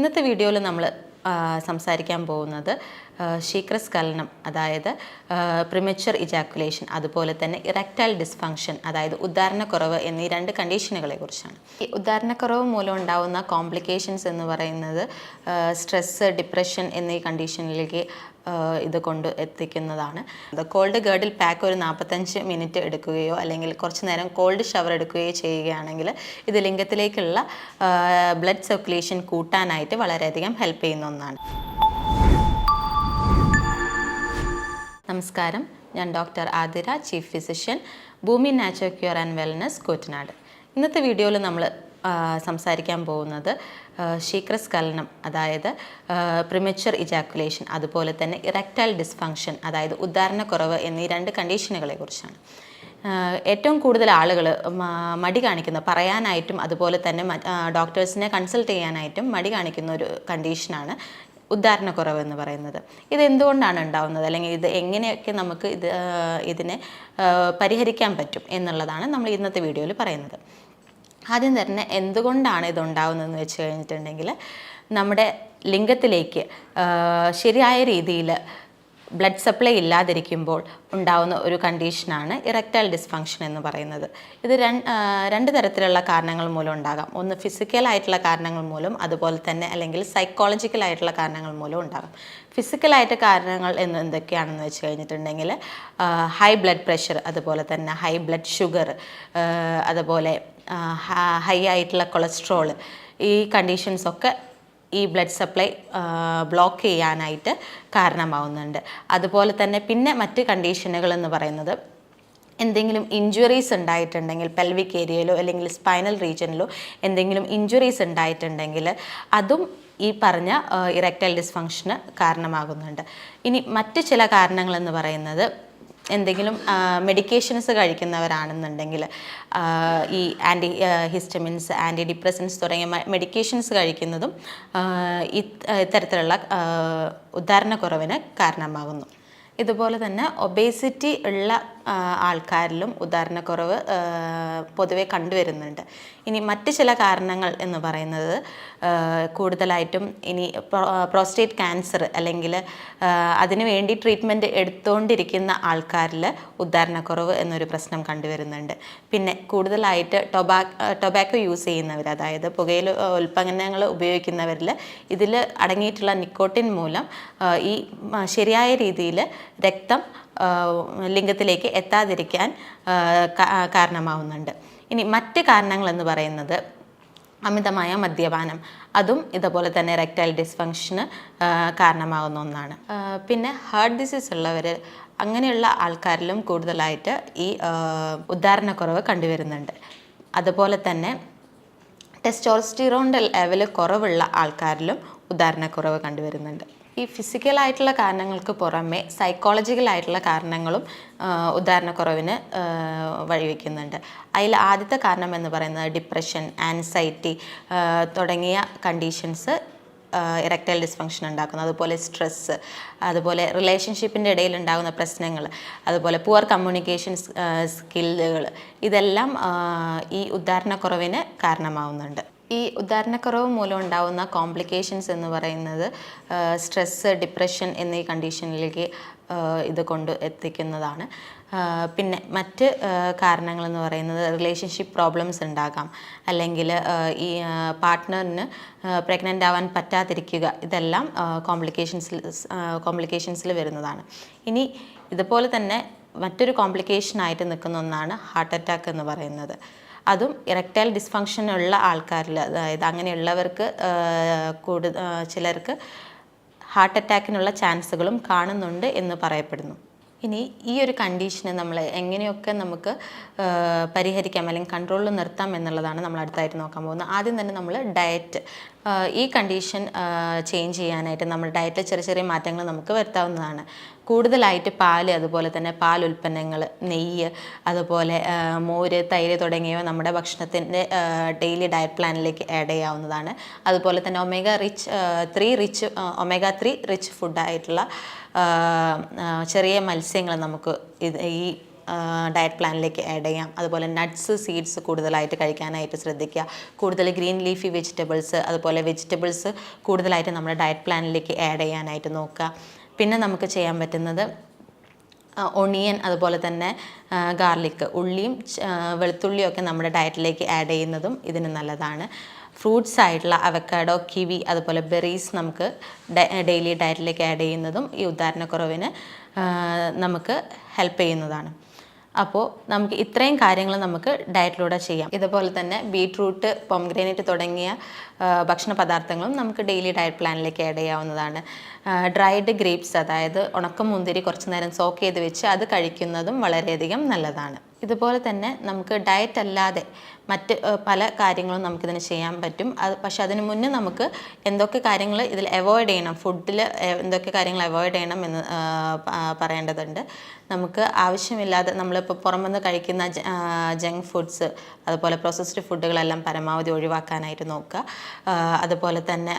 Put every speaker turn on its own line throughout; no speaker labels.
ഇന്നത്തെ വീഡിയോയിൽ നമ്മൾ സംസാരിക്കാൻ പോകുന്നത് ശീഘ്രസ്ഖലനം, അതായത് പ്രിമച്വർ ഇജാക്കുലേഷൻ, അതുപോലെ തന്നെ ഇറക്ടൈൽ ഡിസ്ഫങ്ഷൻ, അതായത് ഉദ്ധാരണക്കുറവ് എന്നീ രണ്ട് കണ്ടീഷനുകളെ കുറിച്ചാണ്. ഈ ഉദ്ധാരണക്കുറവ് മൂലം ഉണ്ടാകുന്ന കോംപ്ലിക്കേഷൻസ് എന്ന് പറയുന്നത് സ്ട്രെസ്സ്, ഡിപ്രഷൻ എന്നീ കണ്ടീഷനിലേക്ക് ഇത് കൊണ്ട് എത്തിക്കുന്നതാണ്. കോൾഡ് ഗേർഡിൽ പാക്ക് ഒരു 45 മിനിറ്റ് എടുക്കുകയോ അല്ലെങ്കിൽ കുറച്ച് നേരം കോൾഡ് ഷവർ എടുക്കുകയോ ചെയ്യുകയാണെങ്കിൽ ഇത് ലിംഗത്തിലേക്കുള്ള ബ്ലഡ് സർക്കുലേഷൻ കൂട്ടാനായിട്ട് വളരെയധികം ഹെൽപ്പ് ചെയ്യുന്ന ഒന്നാണ്. നമസ്കാരം, ഞാൻ doctor Athira, chief physician, Bhoomi natural cure and wellness, Koottanad. ഇന്നത്തെ വീഡിയോയിൽ നമ്മൾ സംസാരിക്കാൻ പോകുന്നത് ശീഘ്രസ്ഖലനം, അതായത് പ്രിമച്വർ ഇജാക്കുലേഷൻ, അതുപോലെ തന്നെ ഇറക്ടൈൽ ഡിസ്ഫങ്ഷൻ, അതായത് ഉദ്ധാരണക്കുറവ് എന്നീ രണ്ട് കണ്ടീഷനുകളെ കുറിച്ചാണ്. ഏറ്റവും കൂടുതൽ ആളുകൾ മടി കാണിക്കുന്ന, പറയാനായിട്ടും അതുപോലെ തന്നെ ഡോക്ടേഴ്സിനെ കൺസൾട്ട് ചെയ്യാനായിട്ടും മടി കാണിക്കുന്ന ഒരു കണ്ടീഷനാണ് ഉദ്ധാരണക്കുറവ് എന്ന് പറയുന്നത്. ഇതെന്തുകൊണ്ടാണ് ഉണ്ടാവുന്നത്, അല്ലെങ്കിൽ ഇത് എങ്ങനെയൊക്കെ നമുക്ക് ഇതിനെ പരിഹരിക്കാൻ പറ്റും എന്നുള്ളതാണ് നമ്മൾ ഇന്നത്തെ വീഡിയോയിൽ പറയുന്നത്. ആദ്യം തന്നെ എന്തുകൊണ്ടാണ് ഇതുണ്ടാവുന്നതെന്ന് വെച്ച് കഴിഞ്ഞിട്ടുണ്ടെങ്കിൽ, നമ്മുടെ ലിംഗത്തിലേക്ക് ശരിയായ രീതിയിൽ ബ്ലഡ് സപ്ലൈ ഇല്ലാതിരിക്കുമ്പോൾ ഉണ്ടാവുന്ന ഒരു കണ്ടീഷനാണ് ഇറക്ടൈൽ ഡിസ്ഫങ്ഷൻ എന്ന് പറയുന്നത്. ഇത് രണ്ട് തരത്തിലുള്ള കാരണങ്ങൾ മൂലം ഉണ്ടാകാം. ഒന്ന് ഫിസിക്കലായിട്ടുള്ള കാരണങ്ങൾ മൂലം, അതുപോലെ തന്നെ അല്ലെങ്കിൽ സൈക്കോളജിക്കലായിട്ടുള്ള കാരണങ്ങൾ മൂലം ഉണ്ടാകാം. ഫിസിക്കലായിട്ട് കാരണങ്ങൾ എന്തൊക്കെയാണെന്ന് വെച്ച് കഴിഞ്ഞിട്ടുണ്ടെങ്കിൽ ഹൈ ബ്ലഡ് പ്രഷർ, അതുപോലെ തന്നെ ഹൈ ബ്ലഡ് ഷുഗർ, അതുപോലെ ഹൈ ആയിട്ടുള്ള കൊളസ്ട്രോൾ, ഈ കണ്ടീഷൻസൊക്കെ ഈ ബ്ലഡ് സപ്ലൈ ബ്ലോക്ക് ചെയ്യാനായിട്ട് കാരണമാവുന്നുണ്ട്. അതുപോലെ തന്നെ പിന്നെ മറ്റ് കണ്ടീഷനുകൾ എന്ന് പറയുന്നത്, എന്തെങ്കിലും ഇഞ്ചുറീസ് ഉണ്ടായിട്ടുണ്ടെങ്കിൽ പെൽവിക് ഏരിയയിലോ അല്ലെങ്കിൽ സ്പൈനൽ റീജിയനിലോ എന്തെങ്കിലും ഇഞ്ചുറീസ് ഉണ്ടായിട്ടുണ്ടെങ്കിൽ അതും ഈ പറഞ്ഞ ഇറക്ടൈൽ ഡിസ്ഫങ്ഷന് കാരണമാകുന്നുണ്ട്. ഇനി മറ്റ് ചില കാരണങ്ങളെന്ന് പറയുന്നത്, എന്തെങ്കിലും മെഡിക്കേഷൻസ് കഴിക്കുന്നവരാണെന്നുണ്ടെങ്കിൽ ഈ ആൻറ്റി ഹിസ്റ്റമിൻസ്, ആൻറ്റി ഡിപ്രസൻസ് തുടങ്ങിയ മെഡിക്കേഷൻസ് കഴിക്കുന്നതും ഇത്തരത്തിലുള്ള ഉദ്ധാരണക്കുറവിന് കാരണമാകുന്നു. ഇതുപോലെ തന്നെ ഒബേസിറ്റി ഉള്ള ആൾക്കാരിലും ഉദ്ധാരണക്കുറവ് പൊതുവെ കണ്ടുവരുന്നുണ്ട്. ഇനി മറ്റ് ചില കാരണങ്ങൾ എന്ന് പറയുന്നത് കൂടുതലായിട്ടും ഇനി പ്രോസ്റ്റേറ്റ് ക്യാൻസർ അല്ലെങ്കിൽ അതിനു വേണ്ടി ട്രീറ്റ്മെൻറ്റ് എടുത്തുകൊണ്ടിരിക്കുന്ന ആൾക്കാരിൽ ഉദ്ധാരണക്കുറവ് എന്നൊരു പ്രശ്നം കണ്ടുവരുന്നുണ്ട്. പിന്നെ കൂടുതലായിട്ട് ടൊബാക്കോ യൂസ് ചെയ്യുന്നവർ, അതായത് പുകയില ഉൽപ്പന്നങ്ങൾ ഉപയോഗിക്കുന്നവരിൽ ഇതിൽ അടങ്ങിയിട്ടുള്ള നിക്കോട്ടിൻ മൂലം ഈ ശരിയായ രീതിയിൽ രക്തം ലിംഗത്തിലേക്ക് എത്താതിരിക്കാൻ കാരണമാവുന്നുണ്ട്. ഇനി മറ്റ് കാരണങ്ങളെന്ന് പറയുന്നത് അമിതമായ മദ്യപാനം, അതും ഇതുപോലെ തന്നെ ഇറക്ടൈൽ ഡിസ്ഫങ്ഷന് കാരണമാകുന്ന ഒന്നാണ്. പിന്നെ ഹാർട്ട് ഡിസീസ് ഉള്ളവർ, അങ്ങനെയുള്ള ആൾക്കാരിലും കൂടുതലായിട്ട് ഈ ഉദ്ധാരണക്കുറവ് കണ്ടുവരുന്നുണ്ട്. അതുപോലെ തന്നെ ടെസ്റ്റോസ്റ്റെറോണിൻ്റെ ലെവൽ കുറവുള്ള ആൾക്കാരിലും ഉദ്ധാരണക്കുറവ് കണ്ടുവരുന്നുണ്ട്. ഈ ഫിസിക്കലായിട്ടുള്ള കാരണങ്ങൾക്ക് പുറമെ സൈക്കോളജിക്കലായിട്ടുള്ള കാരണങ്ങളും ഉദ്ധാരണക്കുറവിന് വഴിവെക്കുന്നുണ്ട്. അതിൽ ആദ്യത്തെ കാരണം എന്ന് പറയുന്നത് ഡിപ്രഷൻ, ആൻസൈറ്റി തുടങ്ങിയ കണ്ടീഷൻസ് ഇറക്ടൈൽ ഡിസ്ഫങ്ഷൻ ഉണ്ടാക്കുന്നു. അതുപോലെ സ്ട്രെസ്സ്, അതുപോലെ റിലേഷൻഷിപ്പിൻ്റെ ഇടയിൽ ഉണ്ടാകുന്ന പ്രശ്നങ്ങൾ, അതുപോലെ പുവർ കമ്മ്യൂണിക്കേഷൻ സ്കില്ലുകൾ, ഇതെല്ലാം ഈ ഉദ്ധാരണക്കുറവിന് കാരണമാവുന്നുണ്ട്. ഈ ഉദ്ധാരണക്കുറവ് മൂലം ഉണ്ടാകുന്ന കോംപ്ലിക്കേഷൻസ് എന്ന് പറയുന്നത് സ്ട്രെസ്സ്, ഡിപ്രഷൻ എന്നീ കണ്ടീഷനിലേക്ക് ഇത് കൊണ്ട് എത്തിക്കുന്നതാണ്. പിന്നെ മറ്റ് കാരണങ്ങളെന്ന് പറയുന്നത് റിലേഷൻഷിപ്പ് പ്രോബ്ലംസ് ഉണ്ടാകാം, അല്ലെങ്കിൽ ഈ പാർട്ട്ണറിന് പ്രഗ്നൻ്റ് ആവാൻ പറ്റാതിരിക്കുക, ഇതെല്ലാം കോംപ്ലിക്കേഷൻസിൽ വരുന്നതാണ്. ഇനി ഇതുപോലെ തന്നെ മറ്റൊരു കോംപ്ലിക്കേഷനായിട്ട് നിൽക്കുന്ന ഒന്നാണ് ഹാർട്ട് അറ്റാക്ക് എന്ന് പറയുന്നത്. അതും ഇറക്ടൈൽ ഡിസ്ഫങ്ഷൻ ഉള്ള ആൾക്കാരിൽ, അതായത് അങ്ങനെയുള്ളവർക്ക് ചിലർക്ക് ഹാർട്ട് അറ്റാക്കിനുള്ള ചാൻസുകളും കാണുന്നുണ്ട് എന്ന് പറയപ്പെടുന്നു. ഇനി ഈ ഒരു കണ്ടീഷനെ നമ്മൾ എങ്ങനെയൊക്കെ നമുക്ക് പരിഹരിക്കാം അല്ലെങ്കിൽ കൺട്രോളിൽ നിർത്താം എന്നുള്ളതാണ് നമ്മൾ അടുത്തായിട്ട് നോക്കാൻ പോകുന്നത്. ആദ്യം തന്നെ നമ്മൾ ഡയറ്റ്, ഈ കണ്ടീഷൻ ചേഞ്ച് ചെയ്യാനായിട്ട് നമ്മൾ ഡയറ്റിൽ ചെറിയ ചെറിയ മാറ്റങ്ങൾ നമുക്ക് വരുത്താവുന്നതാണ്. കൂടുതലായിട്ട് പാല്, അതുപോലെ തന്നെ പാൽ ഉൽപ്പന്നങ്ങൾ, നെയ്യ്, അതുപോലെ മോര്, തൈര് തുടങ്ങിയവ നമ്മുടെ ഭക്ഷണത്തിൻ്റെ ഡെയിലി ഡയറ്റ് പ്ലാനിലേക്ക് ആഡ് ചെയ്യാവുന്നതാണ്. അതുപോലെ തന്നെ ഒമേഗ 3 റിച്ച് ഫുഡായിട്ടുള്ള ചെറിയ മത്സ്യങ്ങൾ നമുക്ക് ഈ ഡയറ്റ് പ്ലാനിലേക്ക് ആഡ് ചെയ്യാം. അതുപോലെ നട്ട്സ് സീഡ്സ് കൂടുതലായിട്ട് കഴിക്കാനായിട്ട് ശ്രദ്ധിക്കുക. കൂടുതൽ ഗ്രീൻ ലീഫി വെജിറ്റബിൾസ് അതുപോലെ വെജിറ്റബിൾസ് കൂടുതലായിട്ട് നമ്മുടെ ഡയറ്റ് പ്ലാനിലേക്ക് ആഡ് ചെയ്യാനായിട്ട് നോക്കുക. പിന്നെ നമുക്ക് ചെയ്യാൻ പറ്റുന്നത് ഒണിയൻ അതുപോലെ തന്നെ ഗാർലിക്, ഉള്ളിയും വെളുത്തുള്ളിയും ഒക്കെ നമ്മുടെ ഡയറ്റിലേക്ക് ആഡ് ചെയ്യുന്നതും ഇതിന് നല്ലതാണ്. ഫ്രൂട്ട്സ് ആയിട്ടുള്ള അവക്കാഡോ, കിവി അതുപോലെ ബെറീസ് നമുക്ക് ഡെയിലി ഡയറ്റിലേക്ക് ആഡ് ചെയ്യുന്നതും ഈ ഉദാഹരണക്കുറവിന് നമുക്ക് ഹെൽപ്പ് ചെയ്യുന്നതാണ്. അപ്പോൾ നമുക്ക് ഇത്രയും കാര്യങ്ങൾ നമുക്ക് ഡയറ്റിലൂടെ ചെയ്യാം. ഇതുപോലെ തന്നെ ബീട്രൂട്ട്, പൊംഗ്രാനൈറ്റ് തുടങ്ങിയ ഭക്ഷണ പദാർത്ഥങ്ങളും നമുക്ക് ഡെയിലി ഡയറ്റ് പ്ലാനിലേക്ക് ആഡ് ചെയ്യാവുന്നതാണ്. ഡ്രൈഡ് ഗ്രേപ്സ് അതായത് ഉണക്കമുന്തിരി കുറച്ച് നേരം സോക്ക് ചെയ്ത് വെച്ച് അത് കഴിക്കുന്നതും വളരെയധികം നല്ലതാണ്. ഇതുപോലെ തന്നെ നമുക്ക് ഡയറ്റ് അല്ലാതെ മറ്റ് പല കാര്യങ്ങളും നമുക്കിതിന് ചെയ്യാൻ പറ്റും. പക്ഷെ അതിന് മുന്നേ നമുക്ക് എന്തൊക്കെ കാര്യങ്ങൾ ഇതിൽ അവോയ്ഡ് ചെയ്യണം, ഫുഡിൽ എന്തൊക്കെ കാര്യങ്ങൾ അവോയ്ഡ് ചെയ്യണം എന്ന് പറയേണ്ടതുണ്ട്. നമുക്ക് ആവശ്യമില്ലാതെ നമ്മളിപ്പോൾ പുറമെന്ന് കഴിക്കുന്ന ജങ്ക് ഫുഡ്സ് അതുപോലെ പ്രോസസ്ഡ് ഫുഡുകളെല്ലാം പരമാവധി ഒഴിവാക്കാനായിട്ട് നോക്കുക. അതുപോലെ തന്നെ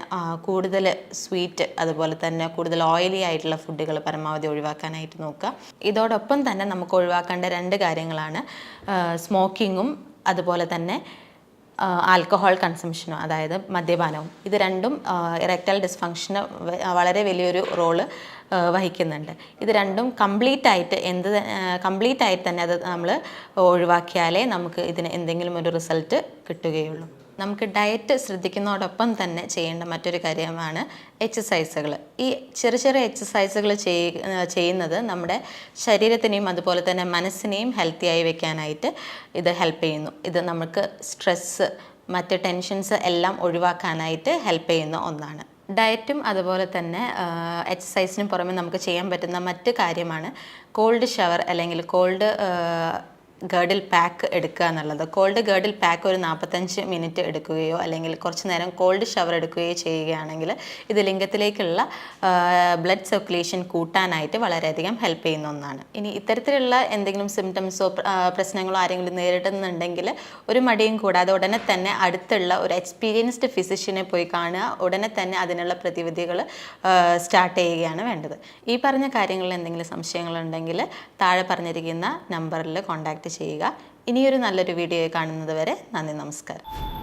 കൂടുതൽ സ്വീറ്റ് അതുപോലെ തന്നെ കൂടുതൽ ഓയിലി ആയിട്ടുള്ള ഫുഡുകൾ പരമാവധി ഒഴിവാക്കാനായിട്ട് നോക്കുക. ഇതോടൊപ്പം തന്നെ നമുക്ക് ഒഴിവാക്കേണ്ട 2 കാര്യങ്ങളാണ് സ്മോക്കിങ്ങും അതുപോലെ തന്നെ ആൽക്കഹോൾ കൺസംഷനും അതായത് മദ്യപാനവും. ഇത് രണ്ടും ഇറക്ടൈൽ ഡിസ്ഫങ്ഷന് വളരെ വലിയൊരു റോള് വഹിക്കുന്നുണ്ട്. ഇത് രണ്ടും കംപ്ലീറ്റ് ആയിട്ട് തന്നെ അത് നമ്മൾ ഒഴിവാക്കിയാലേ നമുക്ക് ഇതിന് എന്തെങ്കിലും ഒരു റിസൾട്ട് കിട്ടുകയുള്ളൂ. നമുക്ക് ഡയറ്റ് ശ്രദ്ധിക്കുന്നതോടൊപ്പം തന്നെ ചെയ്യേണ്ട മറ്റൊരു കാര്യമാണ് എക്സസൈസുകൾ. ഈ ചെറിയ എക്സസൈസുകൾ ചെയ്യുന്നത് നമ്മുടെ ശരീരത്തിനെയും അതുപോലെ തന്നെ മനസ്സിനെയും ഹെൽത്തിയായി വെക്കാനായിട്ട് ഇത് ഹെൽപ്പ് ചെയ്യുന്നു. ഇത് നമുക്ക് സ്ട്രെസ്സ്, മറ്റ് ടെൻഷൻസ് എല്ലാം ഒഴിവാക്കാനായിട്ട് ഹെൽപ്പ് ചെയ്യുന്ന ഒന്നാണ്. ഡയറ്റും അതുപോലെ തന്നെ എക്സസൈസിനും പുറമെ നമുക്ക് ചെയ്യാൻ പറ്റുന്ന മറ്റ് കാര്യമാണ് കോൾഡ് ഷവർ അല്ലെങ്കിൽ കോൾഡ് ഗേർഡിൽ പാക്ക് എടുക്കുക എന്നുള്ളത്. കോൾഡ് ഗേർഡിൽ പാക്ക് ഒരു 45 മിനിറ്റ് എടുക്കുകയോ അല്ലെങ്കിൽ കുറച്ച് നേരം കോൾഡ് ഷവർ എടുക്കുകയോ ചെയ്യുകയാണെങ്കിൽ ഇത് ലിംഗത്തിലേക്കുള്ള ബ്ലഡ് സർക്കുലേഷൻ കൂട്ടാനായിട്ട് വളരെയധികം ഹെൽപ്പ് ചെയ്യുന്ന ഒന്നാണ്. ഇനി ഇത്തരത്തിലുള്ള എന്തെങ്കിലും സിംറ്റംസോ പ്രശ്നങ്ങളോ ആരെങ്കിലും നേരിടുന്നുണ്ടെങ്കിൽ ഒരു മടിയും കൂടാതെ ഉടനെ തന്നെ അടുത്തുള്ള ഒരു എക്സ്പീരിയൻസ്ഡ് ഫിസിഷ്യനെ പോയി കാണുക. ഉടനെ തന്നെ അതിനുള്ള പ്രതിവിധികൾ സ്റ്റാർട്ട് ചെയ്യുകയാണ് വേണ്ടത്. ഈ പറഞ്ഞ കാര്യങ്ങളിൽ എന്തെങ്കിലും സംശയങ്ങളുണ്ടെങ്കിൽ താഴെ പറഞ്ഞിരിക്കുന്ന നമ്പറിൽ കോൺടാക്റ്റ് ചെയ്യുക. ഇനിയൊരു നല്ലൊരു വീഡിയോ കാണുന്നത് വരെ നന്ദി, നമസ്കാരം.